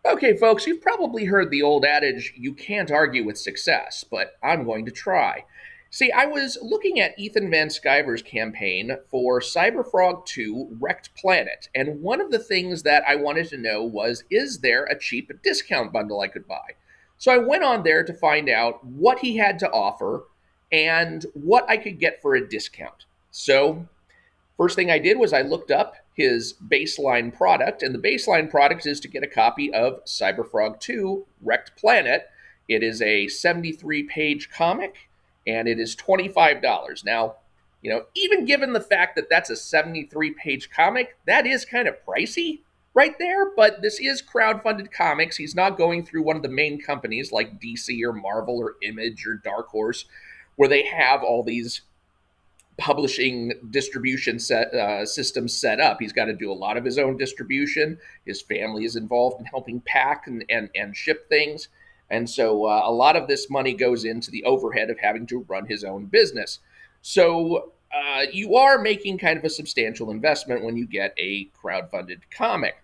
Okay, folks, you've probably heard the old adage, you can't argue with success, but I'm going to try. See, I was looking at Ethan Van Sciver's campaign for Cyberfrog 2 REKT Planet, and one of the things that I wanted to know was, is there a cheap discount bundle I could buy? So I went on there to find out what he had to offer and what I could get for a discount. So first thing I did was I looked up his baseline product, and the baseline product is to get a copy of Cyberfrog 2 REKT Planet. It is a 73-page comic, and it is $25. Now, even given the fact that that's a 73-page comic, that is kind of pricey right there, but this is crowdfunded comics. He's not going through one of the main companies like DC or Marvel or Image or Dark Horse, where they have all these publishing distribution systems set up. He's got to do a lot of his own distribution. His family is involved in helping pack and ship things. And so a lot of this money goes into the overhead of having to run his own business. So you are making kind of a substantial investment when you get a crowdfunded comic.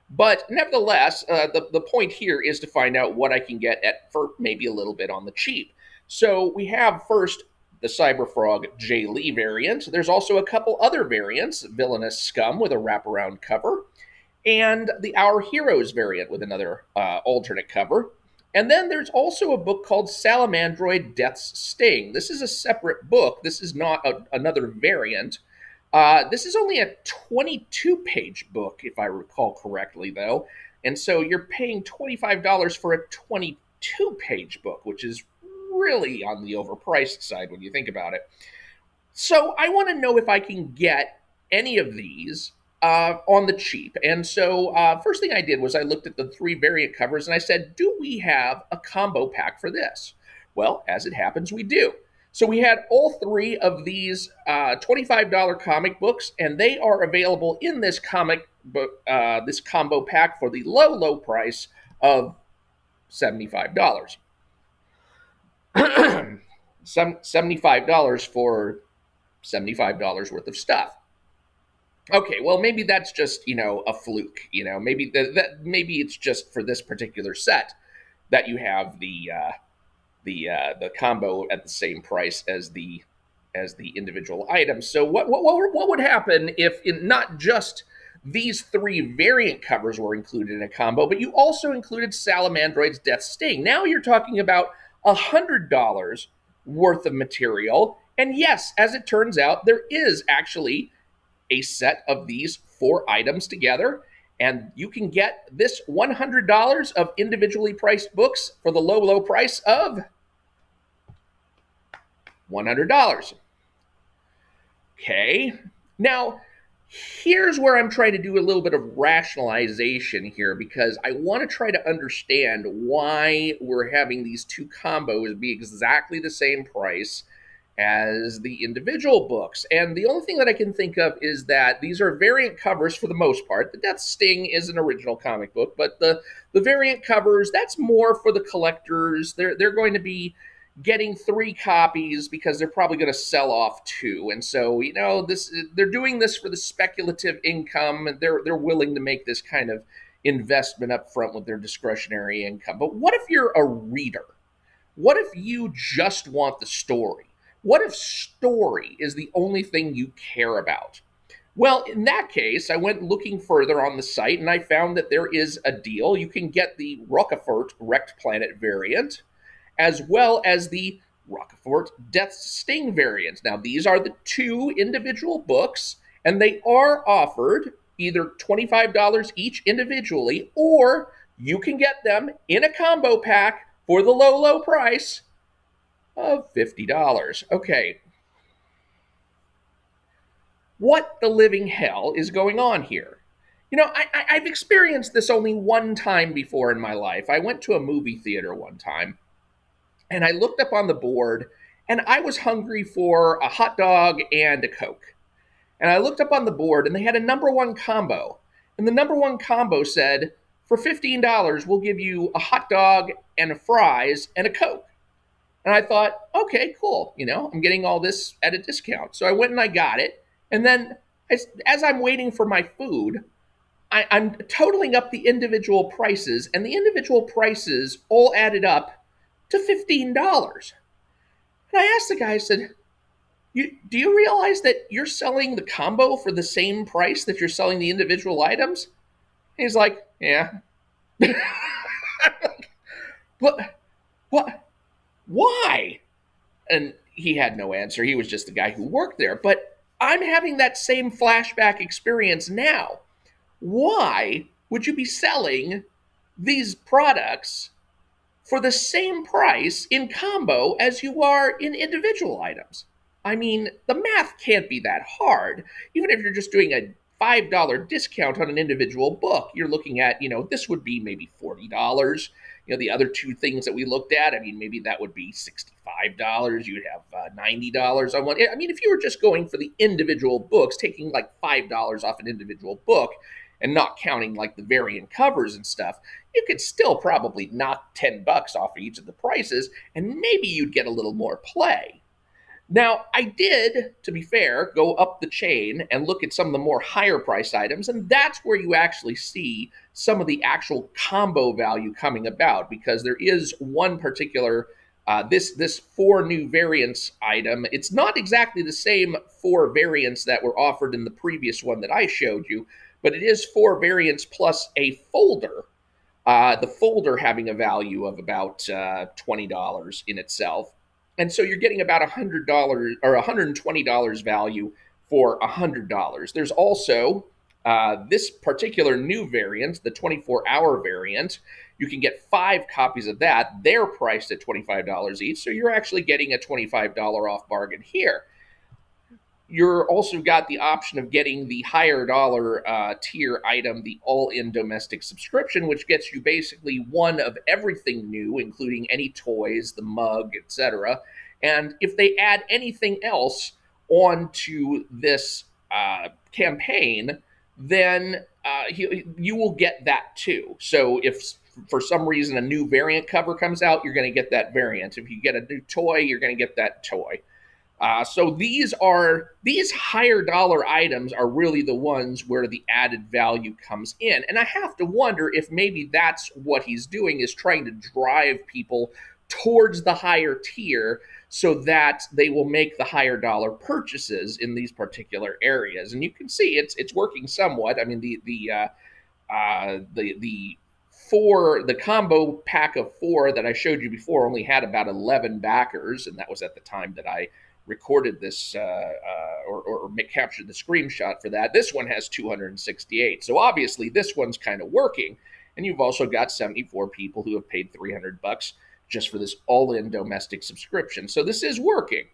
But nevertheless, the point here is to find out what I can get at for maybe a little bit on the cheap. So we have first the Cyberfrog J. Lee variant. There's also a couple other variants, Villainous Scum with a wraparound cover, and the Our Heroes variant with another alternate cover. And then there's also a book called Salamandroid Death's Sting. This is a separate book. This is not another variant. This is only a 22-page book, if I recall correctly, though. And so you're paying $25 for a 22-page book, which is really on the overpriced side when you think about it. So I want to know if I can get any of these on the cheap. And so first thing I did was I looked at the 3 variant covers and I said, do we have a combo pack for this? Well, as it happens, we do. So we had all 3 of these $25 comic books, and they are available in this comic book, this combo pack for the low price of $75. $75 for $75 worth of stuff. Okay, well maybe that's just a fluke. Maybe maybe it's just for this particular set that you have the combo at the same price as the individual items. So what would happen if not just these 3 variant covers were included in a combo, but you also included Salamandroid's Death Sting? Now you're talking about $100 worth of material. And yes, as it turns out, there is actually a set of these 4 items together, and you can get this $100 of individually priced books for the low price of $100. Okay, now here's where I'm trying to do a little bit of rationalization here, because I want to try to understand why we're having these 2 combos be exactly the same price as the individual books. And the only thing that I can think of is that these are variant covers for the most part. The Death Sting is an original comic book, but the variant covers, that's more for the collectors. They're going to be getting 3 copies because they're probably going to sell off 2. And so, they're doing this for the speculative income, and they're willing to make this kind of investment up front with their discretionary income. But what if you're a reader? What if you just want the story? What if story is the only thing you care about? Well, in that case, I went looking further on the site, and I found that there is a deal. You can get the Rockefort REKT Planet variant, as well as the Rockefort Death Sting variant. Now, these are the 2 individual books, and they are offered either $25 each individually, or you can get them in a combo pack for the low price of $50. Okay. What the living hell is going on here? I've experienced this only one time before in my life. I went to a movie theater one time, and I looked up on the board, and I was hungry for a hot dog and a Coke. And I looked up on the board, and they had a #1 combo. And the #1 combo said, for $15, we'll give you a hot dog and a fries and a Coke. And I thought, okay, cool. I'm getting all this at a discount. So I went and I got it. And then as I'm waiting for my food, I'm totaling up the individual prices, and the individual prices all added up to $15. And I asked the guy, I said, do you realize that you're selling the combo for the same price that you're selling the individual items? And he's like, yeah. What? What? Why? And he had no answer. He was just the guy who worked there. But I'm having that same flashback experience now. Why would you be selling these products for the same price in combo as you are in individual items? I mean, the math can't be that hard. Even if you're just doing a $5 discount on an individual book, you're looking at, this would be maybe $40. The other two things that we looked at, I mean, maybe that would be $65. You'd have $90 on one. I mean, if you were just going for the individual books, taking like $5 off an individual book and not counting like the variant covers and stuff, you could still probably knock $10 off of each of the prices, and maybe you'd get a little more play. Now, I did, to be fair, go up the chain and look at some of the more higher priced items, and that's where you actually see some of the actual combo value coming about, because there is one particular, this 4 new variants item. It's not exactly the same 4 variants that were offered in the previous one that I showed you, but it is 4 variants plus a folder. The folder having a value of about $20 in itself. And so you're getting about $100 or $120 value for $100. There's also this particular new variant, the 24-hour variant. You can get 5 copies of that. They're priced at $25 each, so you're actually getting a $25 off bargain here. You're also got the option of getting the higher dollar tier item, the all-in domestic subscription, which gets you basically one of everything new, including any toys, the mug, etc. And if they add anything else onto this campaign, then you will get that too. So if for some reason a new variant cover comes out, you're going to get that variant. If you get a new toy, you're going to get that toy. So these higher dollar items are really the ones where the added value comes in. And I have to wonder if maybe that's what he's doing, is trying to drive people towards the higher tier so that they will make the higher dollar purchases in these particular areas. And you can see it's working somewhat. I mean, the combo pack of 4 that I showed you before only had about 11 backers, and that was at the time that I recorded this or captured the screenshot for that. This one has 268. So obviously this one's kind of working. And you've also got 74 people who have paid $300 just for this all-in domestic subscription. So this is working.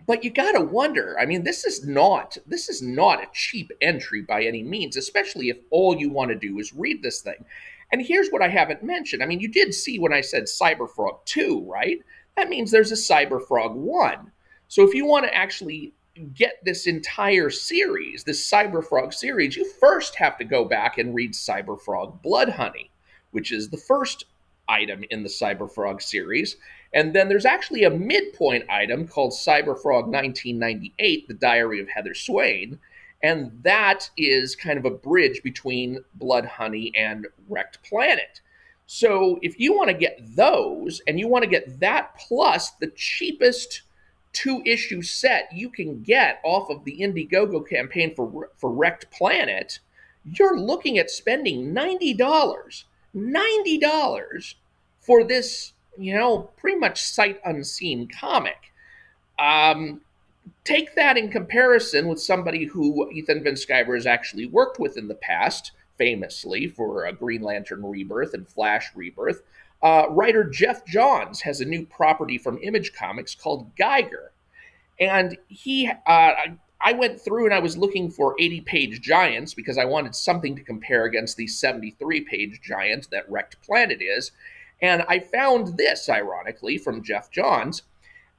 But you got to wonder, I mean, this is not a cheap entry by any means, especially if all you want to do is read this thing. And here's what I haven't mentioned. I mean, you did see when I said Cyberfrog 2, right? That means there's a Cyberfrog 1. So if you want to actually get this entire series, this Cyberfrog series, you first have to go back and read Cyberfrog Blood Honey, which is the first item in the Cyberfrog series. And then there's actually a midpoint item called Cyberfrog 1998, The Diary of Heather Swain. And that is kind of a bridge between Blood Honey and REKT Planet. So if you want to get those, and you want to get that plus the cheapest 2-issue set you can get off of the Indiegogo campaign for REKT Planet, you're looking at spending $90 for this, pretty much sight unseen comic. Take that in comparison with somebody who Ethan Van Sciver has actually worked with in the past, famously for Green Lantern Rebirth and Flash Rebirth. Writer Jeff Johns has a new property from Image Comics called Geiger. And I went through and I was looking for 80-page giants because I wanted something to compare against the 73-page giant that REKT Planet is. And I found this, ironically, from Jeff Johns.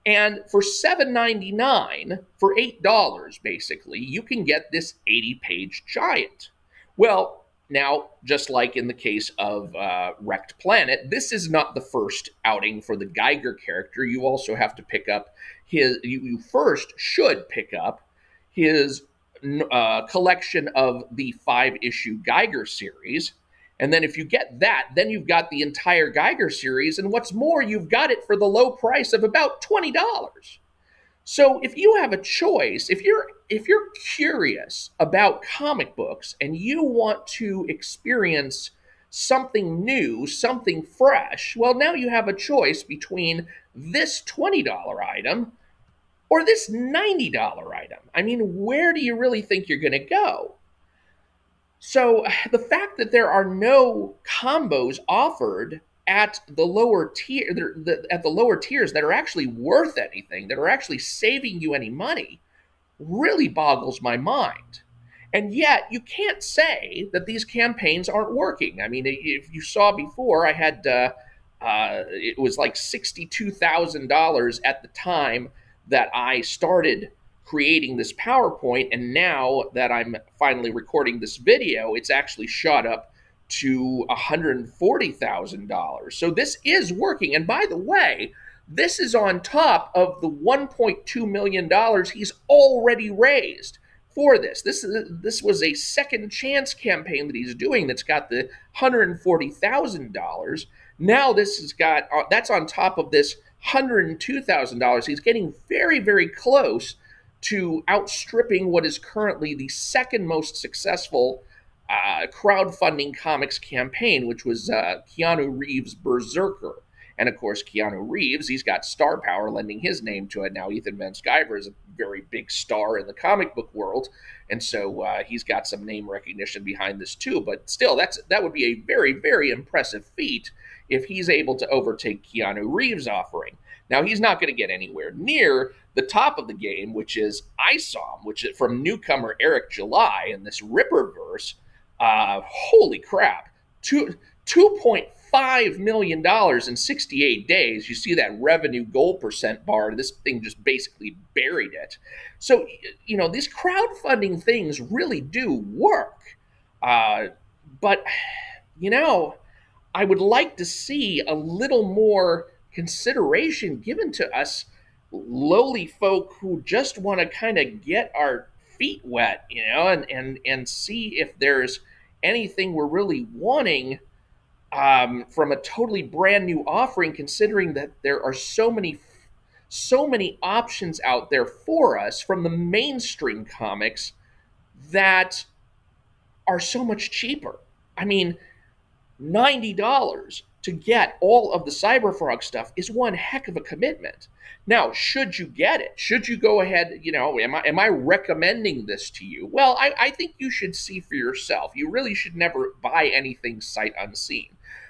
And for $7.99, for $8 basically, you can get this 80-page giant. Well, now, just like in the case of REKT Planet, this is not the first outing for the Geiger character. You also have to pick up you first should pick up his collection of the 5-issue Geiger series. And then if you get that, then you've got the entire Geiger series. And what's more, you've got it for the low price of about $20. So if you have a choice, if you're curious about comic books and you want to experience something new, something fresh, well, now you have a choice between this $20 item or this $90 item. I mean, where do you really think you're going to go? So the fact that there are no combos offered at the lower tier, at the lower tiers that are actually worth anything, that are actually saving you any money, really boggles my mind. And yet, you can't say that these campaigns aren't working. I mean, if you saw before, I had it was like $62,000 at the time that I started creating this PowerPoint, and now that I'm finally recording this video, it's actually shot up to $140,000. So this is working. And by the way, this is on top of the $1.2 million he's already raised for this. This was a second chance campaign that he's doing that's got the $140,000. Now this has got that's on top of this $102,000. He's getting very, very close to outstripping what is currently the second most successful crowdfunding comics campaign, which was Keanu Reeves' Berserker. And of course, Keanu Reeves, he's got star power lending his name to it. Now, Ethan Van Sciver is a very big star in the comic book world, and so he's got some name recognition behind this too. But still, that would be a very, very impressive feat if he's able to overtake Keanu Reeves' offering. Now, he's not going to get anywhere near the top of the game, which is ISOM, which is from newcomer Eric July in this Ripperverse. Holy crap, $2.5 million in 68 days. You see that revenue goal percent bar. This thing just basically buried it. So, these crowdfunding things really do work. But, I would like to see a little more consideration given to us lowly folk who just want to kind of get our feet wet, and see if there's anything we're really wanting from a totally brand new offering, considering that there are so many options out there for us from the mainstream comics that are so much cheaper. I mean, $90 to get all of the Cyberfrog stuff is one heck of a commitment. Now, should you get it? Should you go ahead, am I recommending this to you? Well, I think you should see for yourself. You really should never buy anything sight unseen.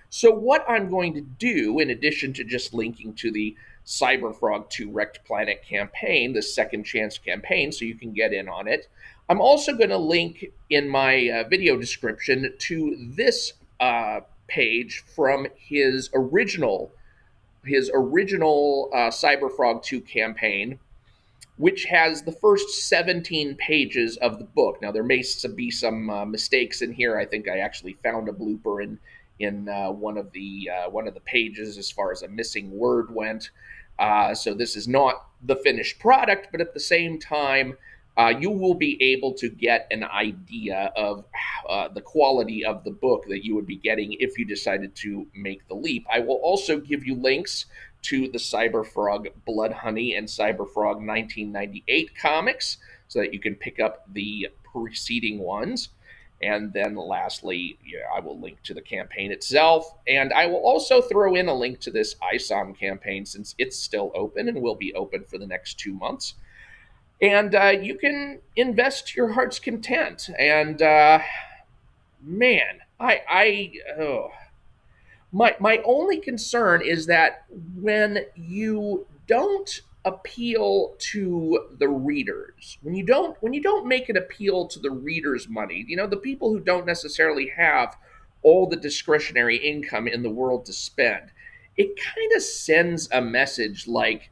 So what I'm going to do, in addition to just linking to the Cyberfrog 2 REKT PLANET campaign, the second chance campaign, so you can get in on it, I'm also going to link in my video description to this page from his original Cyberfrog 2 campaign, which has the first 17 pages of the book. Now, there may be some mistakes in here. I think I actually found a blooper in one of the pages as far as a missing word went. So this is not the finished product, but at the same time, you will be able to get an idea of the quality of the book that you would be getting if you decided to make the leap. I will also give you links to the Cyberfrog Blood Honey and Cyberfrog 1998 comics so that you can pick up the preceding ones. And then lastly, I will link to the campaign itself. And I will also throw in a link to this ISOM campaign since it's still open and will be open for the next 2 months. And you can invest your heart's content. And man, my only concern is that when you don't appeal to the readers, when you don't make an appeal to the readers' money, the people who don't necessarily have all the discretionary income in the world to spend, it kind of sends a message like,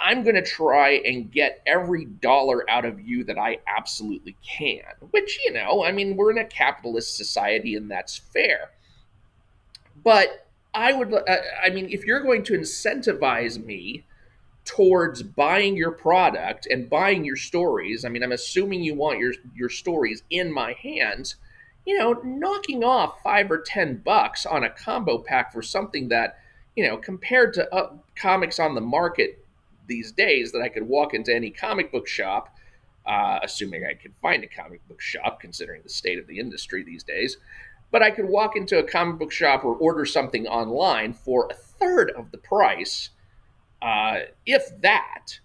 I'm going to try and get every dollar out of you that I absolutely can, which, we're in a capitalist society and that's fair. But if you're going to incentivize me towards buying your product and buying your stories. I mean, I'm assuming you want your stories in my hands. Knocking off $5 or $10 on a combo pack for something that, compared to comics on the market these days, that I could walk into any comic book shop, assuming I could find a comic book shop, considering the state of the industry these days. But I could walk into a comic book shop or order something online for a third of the price, if that,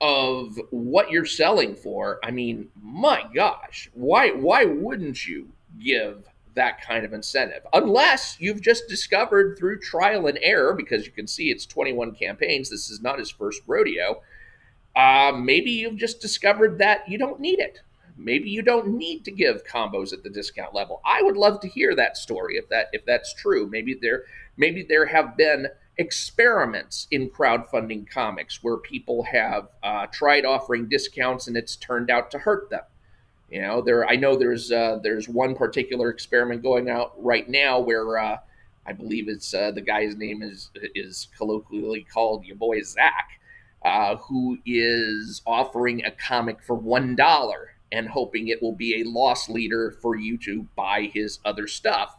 of what you're selling for. I mean, my gosh, why wouldn't you give that kind of incentive? Unless you've just discovered through trial and error, because you can see it's 21 campaigns. This is not his first rodeo. Maybe you've just discovered that you don't need it. Maybe you don't need to give combos at the discount level. I would love to hear that story if that's true. Maybe there have been experiments in crowdfunding comics where people have tried offering discounts and it's turned out to hurt them. I know there's one particular experiment going out right now where I believe it's the guy's name is colloquially called your boy Zach, who is offering a comic for $1 and hoping it will be a loss leader for you to buy his other stuff.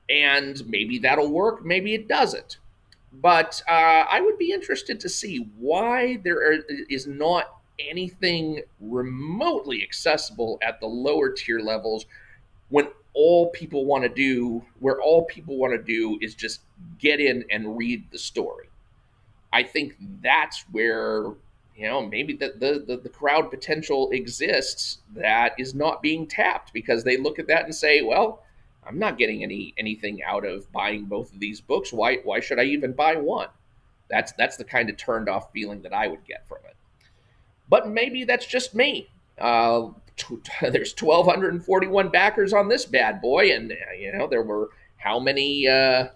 And maybe that'll work, maybe it doesn't. But I would be interested to see why is not anything remotely accessible at the lower tier levels, when all people want to do is just get in and read the story. I think that's where, maybe the crowd potential exists that is not being tapped, because they look at that and say, well, I'm not getting anything out of buying both of these books. Why should I even buy one? That's the kind of turned off feeling that I would get from it. But maybe that's just me. There's 1,241 backers on this bad boy, and there were how many?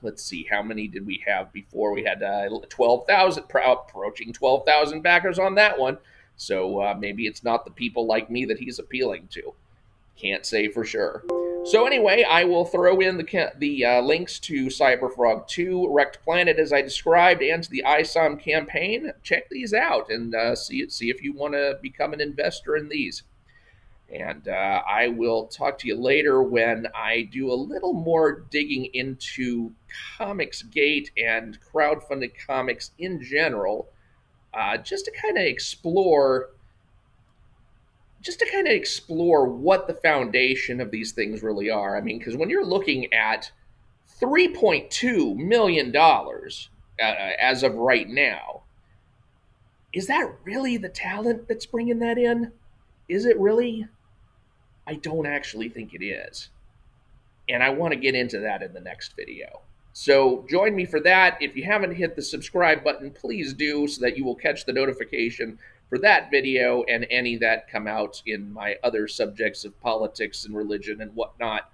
Let's see, how many did we have before? We had 12,000, approaching 12,000 backers on that one. So maybe it's not the people like me that he's appealing to. Can't say for sure. So anyway, I will throw in the links to Cyberfrog 2, REKT PLANET as I described, and to the ISOM campaign. Check these out and see if you want to become an investor in these. And I will talk to you later when I do a little more digging into Comicsgate and crowdfunded comics in general, just to kind of explore what the foundation of these things really are. I mean, because when you're looking at $3.2 million as of right now, is that really the talent that's bringing that in? Is it really? I don't actually think it is. And I want to get into that in the next video. So join me for that. If you haven't hit the subscribe button, please do, so that you will catch the notification for that video and any that come out in my other subjects of politics and religion and whatnot.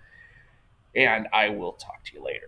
And I will talk to you later.